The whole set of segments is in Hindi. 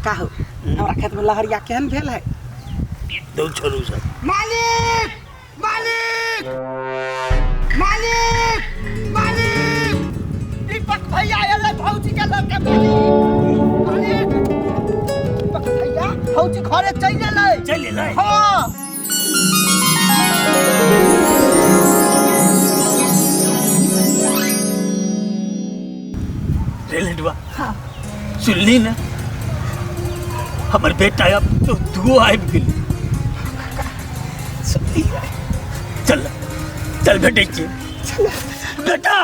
का हो हमरा खेत में लहरिया केहन भेल है दो छोड़ू सब मालिक मालिक मालिक मालिक दीपक भैया आयल भौजी के लड़के मालिक दीपक भैया भौजी घरे चल ले हां रेलडवा हां सुनली ना हमार बेटा अब तो दुओ आबि गेल सती चल चल बेटे चल बेटा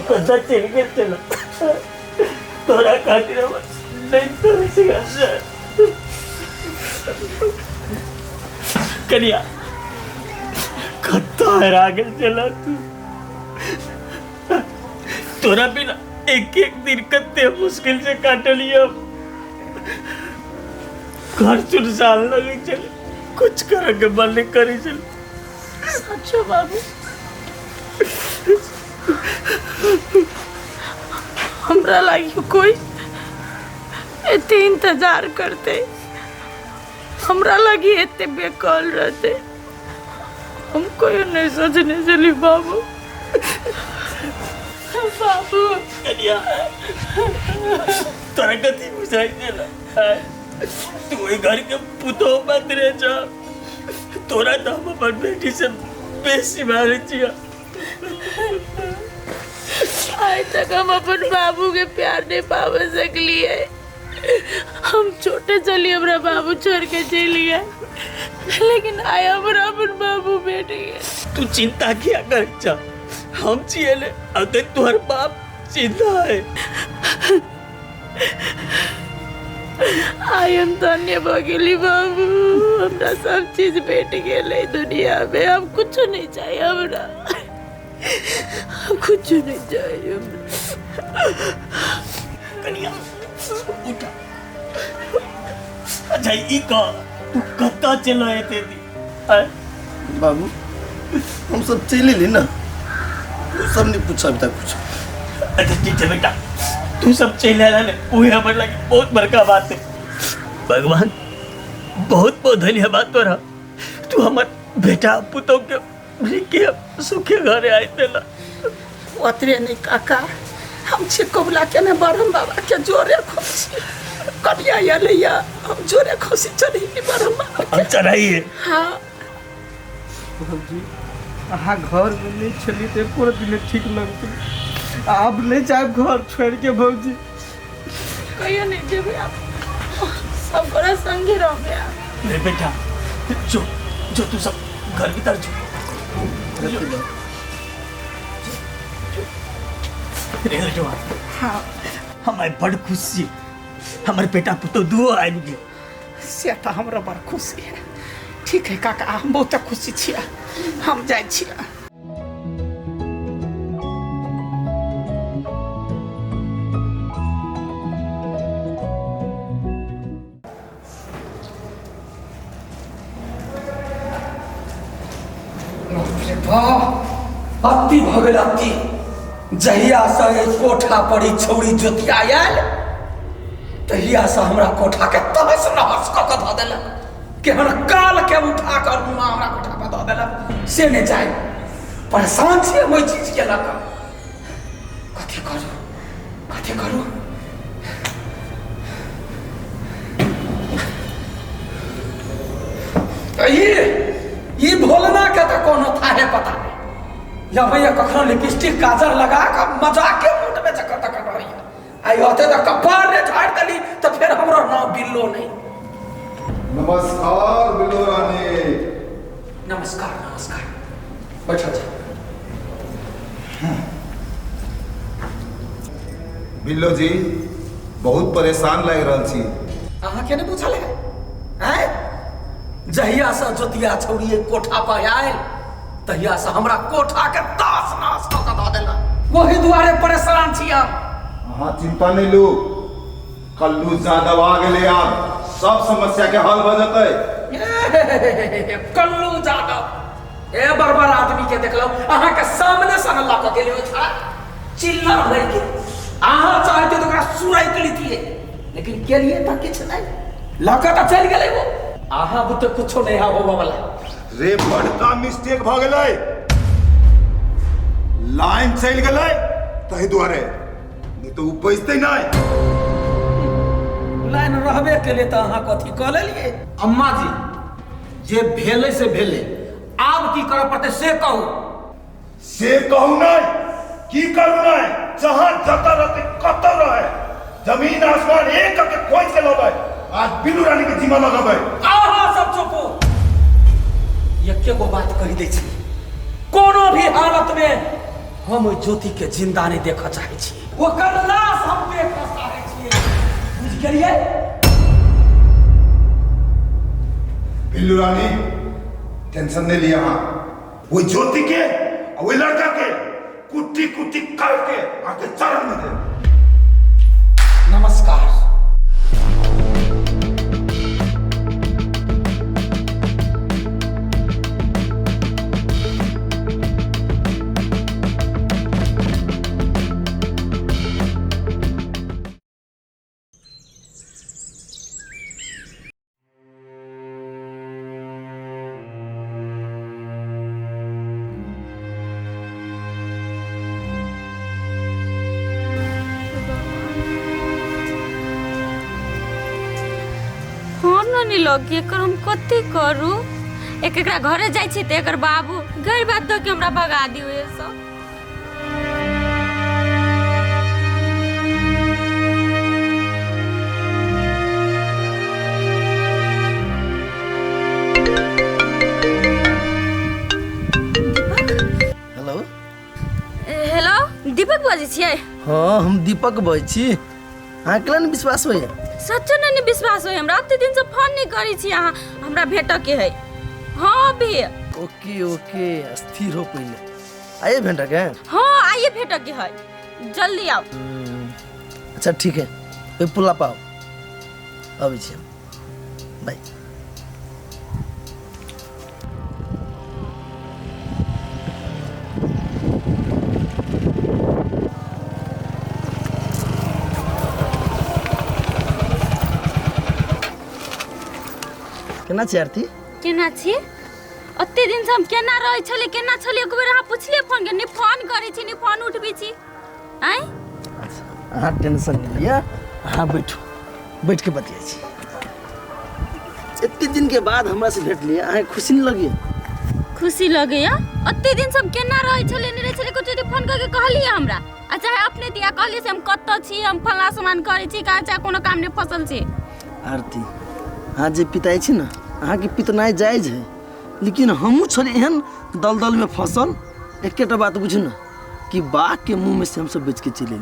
कदा चल के चला तोरा खातिर नहीं तो करिया कत्ता हरा गेल चला तू तोरा बिना एक एक दिन कत्ते मुश्किल से काटलिए घर सुनसान लगे चले कुछ कर के मन नहीं करी चले सचो बाबू हमरा लगी कोई इतने इंतजार करते हमरा लगी इतने बेकल रहते हम कोई नहीं सोचने चली बाबू बाबू कन्या तोरा कथी बुझाई देला तू ई घर के पुतो मत रह जा तोरा तो हम अपन बेटी से बेसी मारे छिया आज तक हम अपन बाबू के प्यार नहीं पाव सकली है हम छोटे चली हमारा बाबू छोड़ के चली है लेकिन आया हमारा अपन बाबू बैठ गया तू चिंता किया कर जा हम चिएले अगर तुहर बाप जिंदा है आई हम धन्य भगेली बाबू हमरा सब चीज बैठ गए दुनिया में हम कुछ नहीं चाहिए हमरा कुछ नहीं चाहिए कन्या उठा अच्छा ई का तू कत्ता चला है तेरी बाबू हम सब चले ली ना वो सब नहीं पूछा अभी तक कुछ अच्छा ठीक है बेटा तू सब चले ना वही हमारे लगे बहुत बड़का बात है भगवान बहुत बहुत धन्यवाद तोरा तू हमार बेटा पुतों के सुखे घरे आए देला ओतरे नहीं काका हम छे कोबला के ने बरम बाबा के जोरे खोसी कनिया या लैया हम जोरे खोसी चढ़ी बरम बाबा हम चढ़ाइए हां बाबूजी अहाँ घर में नहीं चली तो पूरा दिन ठीक लगते आप नहीं जाए घर छोड़ के भौजी कहियो नहीं देबे आप सब बड़ा संगे रहोगे आप नहीं बेटा जो तू सब घर भीतर जो हाँ हमारे बड़ खुशी हमारे बेटा पुतो दुओ आबि गेल से तो हमरा बड़ खुशी है ठीक है काका हम बहुत खुशी छिया हम जाय छिया अति भगल अति जहिया से कोठा पर छौड़ी जोतिया आयल तहिया से हमरा कोठा के तहस नहस क के ध देलक कि हमरा काल के उठा कर हमरा कोठा पर ध देलक से ने जाय परेशान छी ओइ चीज के लक कथि करू तो ये भोलना के तो कोनो था है पता नहीं या भैया कखनो लिपस्टिक काजर लगा कर मजाक के मूड में चक्कर तक कर रही आई होते तो कपार ने झाड़ दली तो फिर हमरो नाम बिल्लो नहीं। नमस्कार बिल्लो रानी। नमस्कार नमस्कार बैठो जा। बिल्लो जी बहुत परेशान लग रहा छी। अहाँ के ने पूछल है हैं जहिया से जोतिया छौड़ी कोठा पर आयल तहिया से हमरा कोठा के तास नाश क द देला वही दुआरे परेशान छी हम। अहाँ चिंता नहीं लो कल्लू यादव आ गेले आब सब समस्या के हल भ जतै। कल्लू यादव ए बरबर आदमी के देखलो अहाँ के सामने से अल्लाह को गेले था चिल्ला भर के अहाँ चाहते तो ओकरा सुराई के लिए लेकिन के लिए त किछ नहीं लका त चल गेले वो अहाँ बुते कुछो नहीं हा होबा वाला रे बड़का मिस्टेक भ गेलै लाइन चल गेलै तहि दुआरे नहीं तो उ बचतै नहीं। लाइन रहबे के लिए तो अहाँ कथी कह लेलिए। अम्मा जी जे भेले से भेले आब की करऽ पड़तै से कहू। से कहू नहीं की करू नहीं जहां जता रहते कत रहे जमीन आसमान एक के खोज के लबै आज बिल्लू रानी के जिम्मा लगाबै। अहाँ सब चुप एके गो बात कहि दै छी कोनो भी हालत में हम ज्योति के जिंदा नहीं देखऽ चाहै छी ओकर लाश हम देखऽ चाहै छी बुझ गेलियै। बिल्लू रानी टेंशन नहीं लिया हाँ वो ज्योति के और वो लड़का के कुट्टी कुट्टी काट के आके चरण में दे। नमस्कार। नहीं लगे कर हम कथी करू एकरा घरे जाय छी त एकर बाबू गई बात द के हमरा भगा दियो ये सब। हेलो हेलो दीपक बाजी छियै? हाँ हम दीपक बाजै छी। अहाँ केना नहीं विश्वास होइए? सच्चे नहीं विश्वास होय हमरा एते दिन से फोन नहीं करी छी अहाँ हमरा भेट के है। हाँ भी ओके ओके स्थिर हो पहले आइए भेंट के। हाँ आइए भेट के है जल्दी आओ। अच्छा ठीक है कोई पुला पाओ अभी छी बाय। केना छी आरती? केना छी? अत्ते दिन से हम केना रहै छले केना छले एक बेर अहाँ पुछलिए फोन के नि फोन करै छी नि फोन उठबै छी आइ। अच्छा अहाँ टेंशन नहीं लिया अहाँ बैठो बैठ के बतिया छी। इतने दिन के बाद हमरा से भेट लिया अहाँ खुशी नहीं लगी? खुशी लगे या अत्ते दिन से हम केना रहै छले नि रहै छले कुछ यदि फोन करके कहलिए हमरा आ चाहे अपने दिया कहलिए से हम कत्त छी हम फला सामान करै छी का चाहे कोनो काम में फसल छी। आरती हाँ जे पिताई छी ना अहाँ के पितनाई जायज है लेकिन हमू छले एहन दलदल में फसल एकेटा बात बुझू ना कि बाघ के मुंह में से हम सब बेच के चले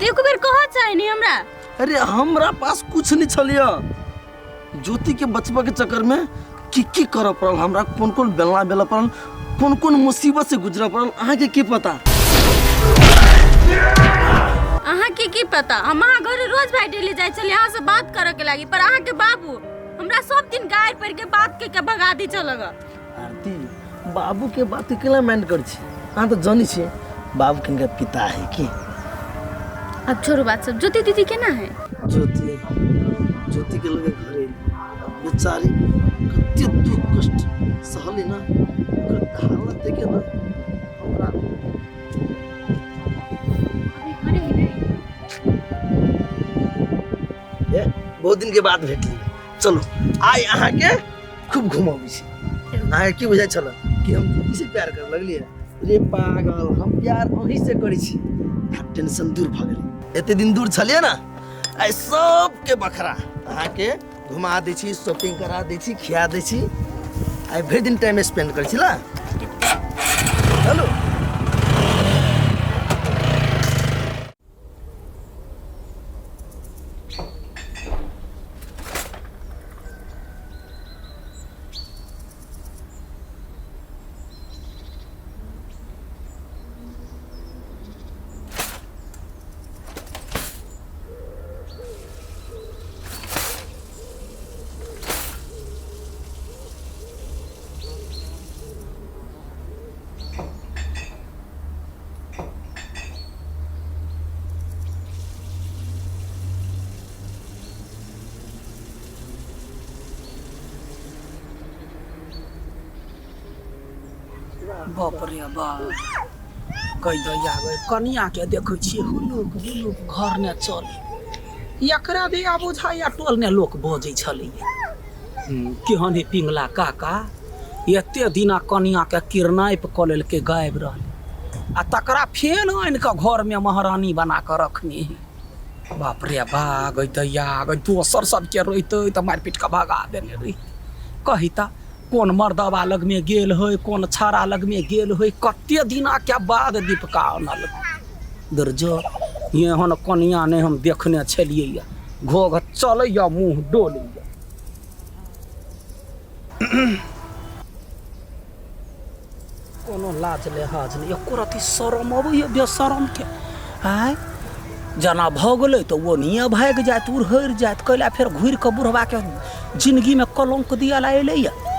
एक बेर कह चाहे नहीं हमरा। अरे हमरा पास कुछ नहीं छलिया ज्योति के बचबा के चक्कर में की कर पड़ल हमरा कौन कौन बेलना बेला पड़ल कौन कौन मुसीबत से गुजरा पड़ल अहाँ के पता? अहाँ के पता हम अहाँ घर रोज भाई डेली जाय चले यहाँ से बात करे के लागी पर अहाँ के बाबू हमरा सब दिन गायर पर के बात के भगा दी चलगा। आरती बाबू के बात केला माइंड कर छी अहाँ तो जानी छी बाबू के पिता है की। अब छोड़ो बात सब। ज्योति दीदी केना है? ज्योति के लगे घरे बेचारी कते दुख कष्ट सहली ना ओकर हालत देखे ना हमरा बहुत दिन के बाद भेटली। चलो आइ अहाँ के खूब घुमाबी छी। अहाँ की बुझाइ छल कि हम किसे प्यार कर लगलिए? रे पागल, हम प्यार अहीं से करै छी। टेंशन दूर भ गेलै। एते दिन दूर छलिए ना, आइ सबके बखरा अहाँ के घुमा दै छी, शॉपिंग करा दै छी, खिया दै छी। आइ भरि दिन टाइम स्पेंड करै छी ला। हेलो बाप रे बाप, कई दैया गए कनिया के देखै छियै हुलुक हुलुक घर ने चले। एकरा दिया बुझाइया टोल ने लोक बजै छलैया केहन हे पिंगला काका एते दिना कनिया के किरनाइप कऽ लेलकै गायब रहल आ तकरा फेन आनि कऽ घर में महारानी बना कऽ रखने है। बाप रे बा, गई दैया गई दोसर सबके रहितै तऽ मारिपीट कऽ भगा देने रही। कही ता कौन मर्दवा लग में गेल है, कौन छाड़ा लग में गेल है, कते दिना के बाद दीपका आनल दर्जो एहन कनिया ने हम देखने छलिए। घोघ चलैया मुँह डोलैया। कोनो लाज लिहाज नहीं, एको रति शरम अबैया बेशरम के। आय जना भऽ गेलै तऽ वो नहीं भागि जात, उड़हरि जात, कैला फेर घुरि कऽ बुढ़वा के जिंदगी में कलंक दिया ला एलैया।